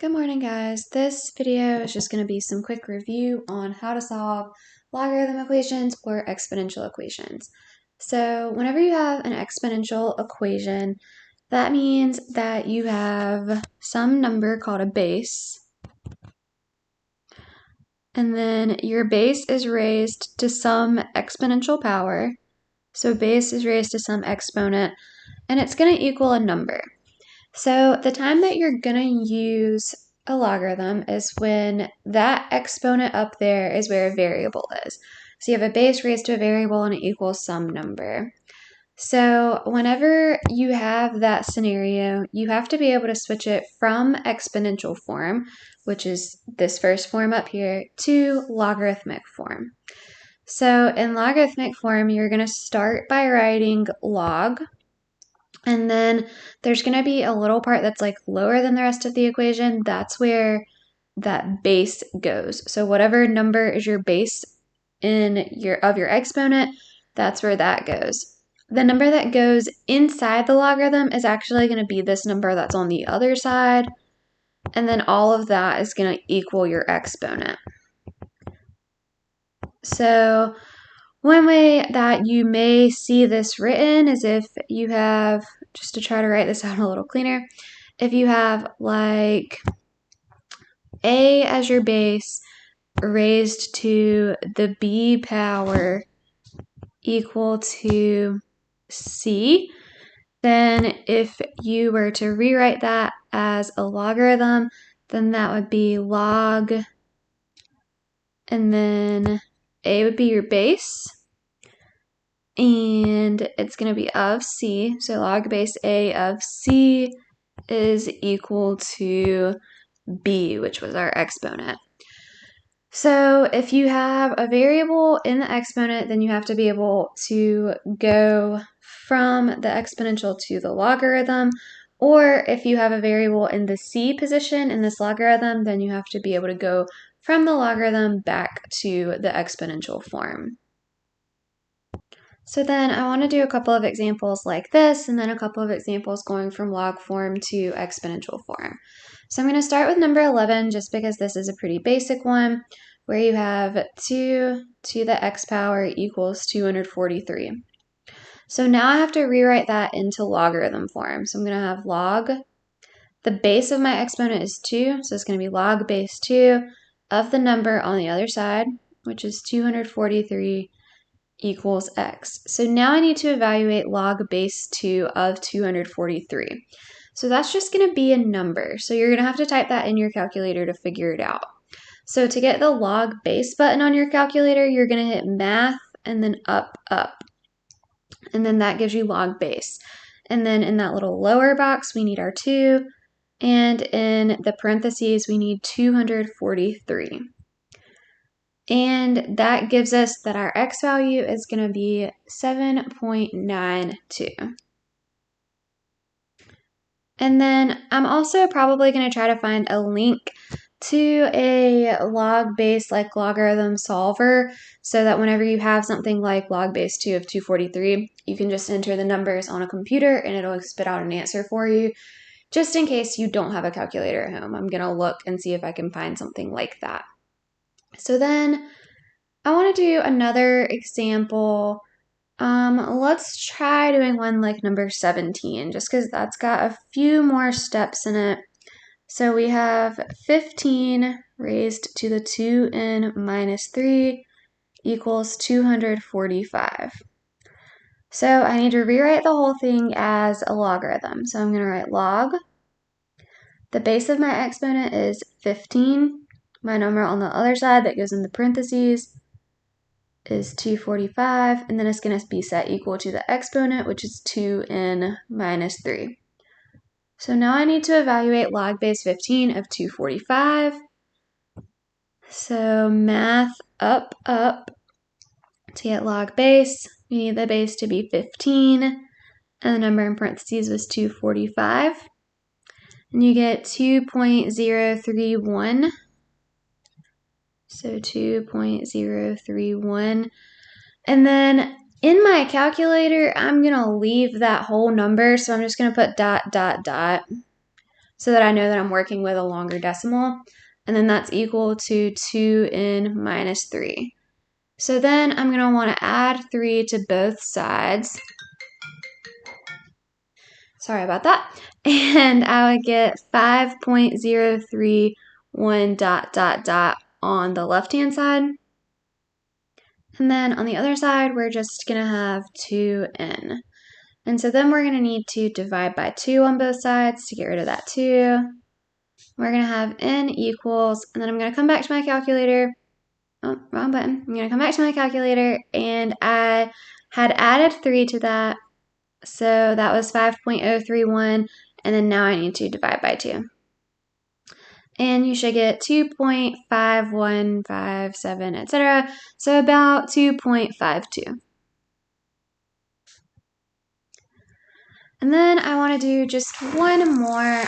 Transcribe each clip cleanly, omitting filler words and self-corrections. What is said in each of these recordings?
Good morning, guys. This video is just going to be some quick review on how to solve logarithm equations or exponential equations. So whenever you have an exponential equation, that means that you have some number called a base, and then your base is raised to some exponential power. So base is raised to some exponent, and it's going to equal a number. So the time that you're going to use a logarithm is when that exponent up there is where a variable is. So you have a base raised to a variable and it equals some number. So whenever you have that scenario, you have to be able to switch it from exponential form, which is this first form up here, to logarithmic form. So in logarithmic form, you're going to start by writing log. And then there's going to be a little part that's like lower than the rest of the equation. That's where that base goes. So whatever number is your base in your exponent, that's where that goes. The number that goes inside the logarithm is actually going to be this number that's on the other side. And then all of that is going to equal your exponent. So one way that you may see this written is if you have, just to try to write this out a little cleaner, if you have like a as your base raised to the b power equal to c, then if you were to rewrite that as a logarithm, then that would be log, and then a would be your base, and it's going to be of c, so log base a of c is equal to b, which was our exponent. So if you have a variable in the exponent, then you have to be able to go from the exponential to the logarithm, or if you have a variable in the c position in this logarithm, then you have to be able to go from the logarithm back to the exponential form. So then I want to do a couple of examples like this, and then a couple of examples going from log form to exponential form. So I'm going to start with number 11 just because this is a pretty basic one, where you have 2 to the x power equals 243. So now I have to rewrite that into logarithm form. So I'm going to have log, the base of my exponent is 2, so it's going to be log base 2 of the number on the other side, which is 243 equals x. So now I need to evaluate log base 2 of 243. So that's just going to be a number. So you're going to have to type that in your calculator to figure it out. So to get the log base button on your calculator, you're going to hit math and then up. And then that gives you log base. And then in that little lower box, we need our 2. And in the parentheses, we need 243. And that gives us that our x value is going to be 7.92. And then I'm also probably going to try to find a link to a log base like logarithm solver so that whenever you have something like log base 2 of 243, you can just enter the numbers on a computer and it'll spit out an answer for you, just in case you don't have a calculator at home. I'm going to look and see if I can find something like that. So then I want to do another example. Let's try doing one like number 17, just because that's got a few more steps in it. So we have 15 raised to the 2n minus 3 equals 245. So I need to rewrite the whole thing as a logarithm. So I'm going to write log. The base of my exponent is 15. My number on the other side that goes in the parentheses is 245, and then it's going to be set equal to the exponent, which is 2n minus 3. So now I need to evaluate log base 15 of 245. So math up. To get log base, we need the base to be 15, and the number in parentheses was 245. And you get 2.031. So 2.031. And then in my calculator, I'm going to leave that whole number. So I'm just going to put ... so that I know that I'm working with a longer decimal. And then that's equal to 2n minus 3. So then I'm going to want to add 3 to both sides. Sorry about that. And I would get 5.031 dot dot dot on the left-hand side. And then on the other side, we're just going to have 2n. And so then we're going to need to divide by 2 on both sides to get rid of that 2. We're going to have n equals, and then I'm going to come back to my calculator. Oh, wrong button. I'm going to come back to my calculator, and I had added 3 to that. So that was 5.031, and then now I need to divide by 2. And you should get 2.5157, etc. So about 2.52. And then I want to do just one more,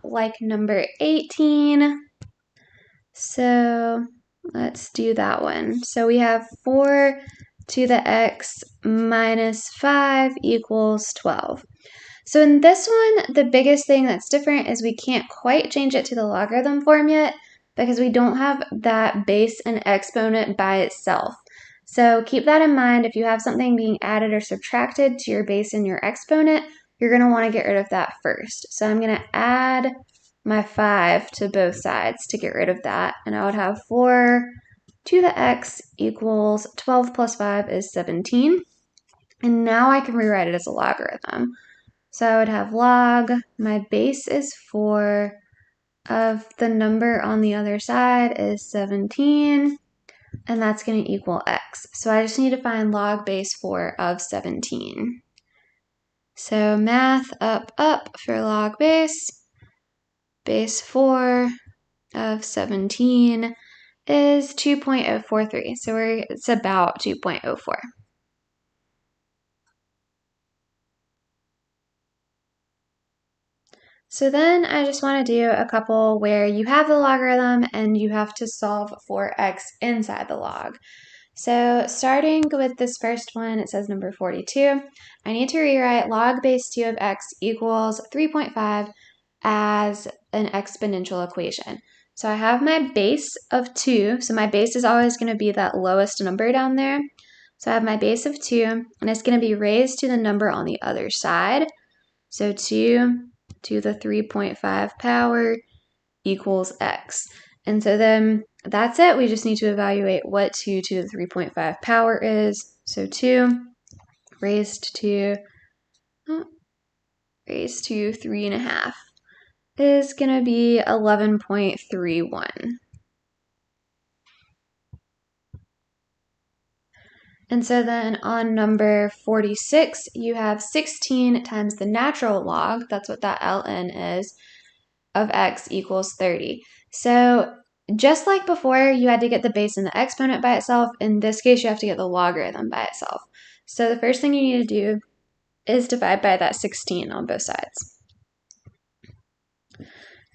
like number 18. So let's do that one. So we have 4 to the x minus 5 equals 12. So in this one, the biggest thing that's different is we can't quite change it to the logarithm form yet because we don't have that base and exponent by itself. So keep that in mind. If you have something being added or subtracted to your base and your exponent, you're going to want to get rid of that first. So I'm going to add my 5 to both sides to get rid of that. And I would have 4 to the x equals 12 plus 5 is 17. And now I can rewrite it as a logarithm. So I would have log, my base is 4, of the number on the other side is 17, and that's going to equal x. So I just need to find log base 4 of 17. So math up for log base 4 of 17 is 2.043. So it's about 2.04. So then I just want to do a couple where you have the logarithm and you have to solve for x inside the log. So starting with this first one, it says number 42. I need to rewrite log base 2 of x equals 3.5 as an exponential equation. So I have my base of 2. So my base is always going to be that lowest number down there. So I have my base of 2, and it's going to be raised to the number on the other side. So 2 to the 3.5 power equals x. And so then that's it. We just need to evaluate what 2 to the 3.5 power is. So 2 raised to 3.5 is going to be 11.31. And so then on number 46, you have 16 times the natural log, that's what that ln is, of x equals 30. So just like before, you had to get the base and the exponent by itself. In this case, you have to get the logarithm by itself. So the first thing you need to do is divide by that 16 on both sides.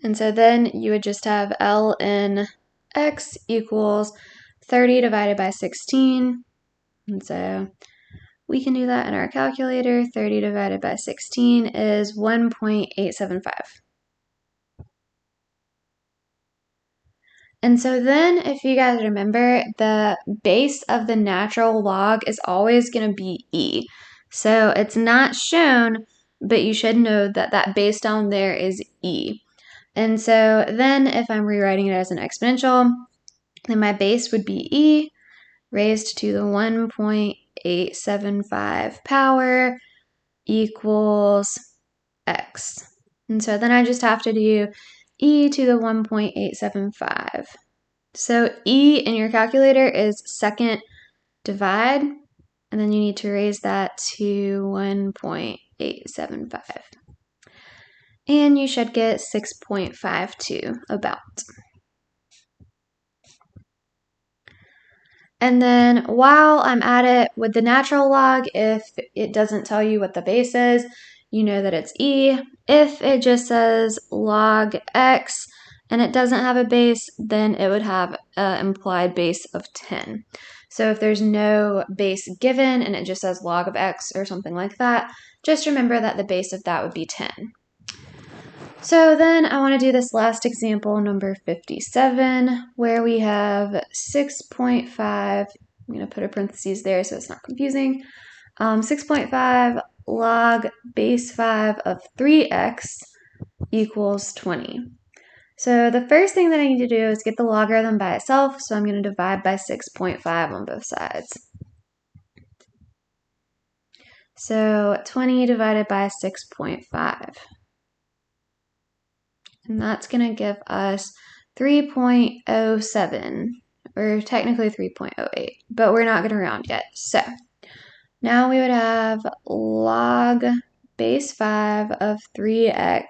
And so then you would just have ln x equals 30 divided by 16. And so we can do that in our calculator. 30 divided by 16 is 1.875. And so then, if you guys remember, the base of the natural log is always going to be e. So it's not shown, but you should know that that base down there is e. And so then if I'm rewriting it as an exponential, then my base would be e raised to the 1.875 power equals x. And so then I just have to do e to the 1.875. So e in your calculator is second divide, and then you need to raise that to 1.875. And you should get 6.52 about. And then while I'm at it with the natural log, if it doesn't tell you what the base is, you know that it's e. If it just says log x and it doesn't have a base, then it would have an implied base of 10. So if there's no base given and it just says log of x or something like that, just remember that the base of that would be 10. So then I want to do this last example, number 57, where we have 6.5. I'm going to put a parentheses there so it's not confusing. 6.5 log base 5 of 3x equals 20. So the first thing that I need to do is get the logarithm by itself, so I'm going to divide by 6.5 on both sides. So 20 divided by 6.5. And that's going to give us 3.07, or technically 3.08, but we're not going to round yet. So now we would have log base 5 of 3x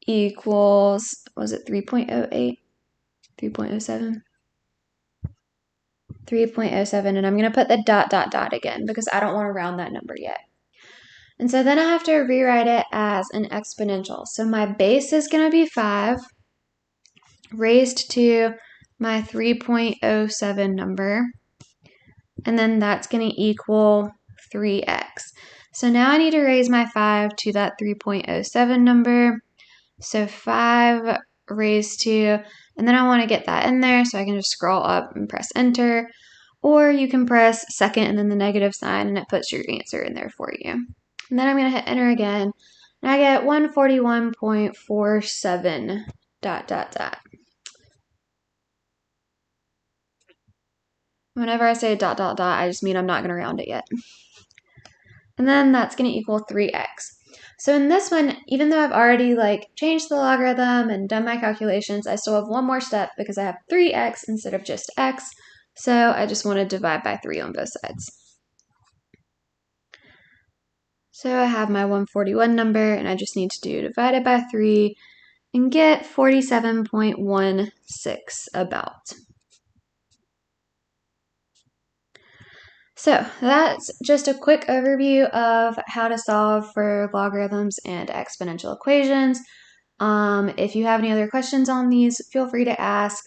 equals, was it 3.08? 3.07? 3.07, and I'm going to put the dot, dot, dot again because I don't want to round that number yet. And so then I have to rewrite it as an exponential. So my base is going to be 5 raised to my 3.07 number, and then that's going to equal 3x. So now I need to raise my 5 to that 3.07 number. So 5 raised to, and then I want to get that in there, so I can just scroll up and press enter, or you can press second and then the negative sign, and it puts your answer in there for you. And then I'm going to hit enter again, and I get 141.47 dot, dot, dot. Whenever I say dot, dot, dot, I just mean I'm not going to round it yet. And then that's going to equal 3x. So in this one, even though I've already changed the logarithm and done my calculations, I still have one more step because I have 3x instead of just x. So I just want to divide by 3 on both sides. So I have my 141 number, and I just need to do divided by 3 and get 47.16 about. So that's just a quick overview of how to solve for logarithms and exponential equations. If you have any other questions on these, feel free to ask.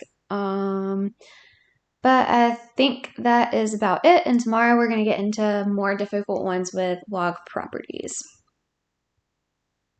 But I think that is about it. And tomorrow we're going to get into more difficult ones with log properties.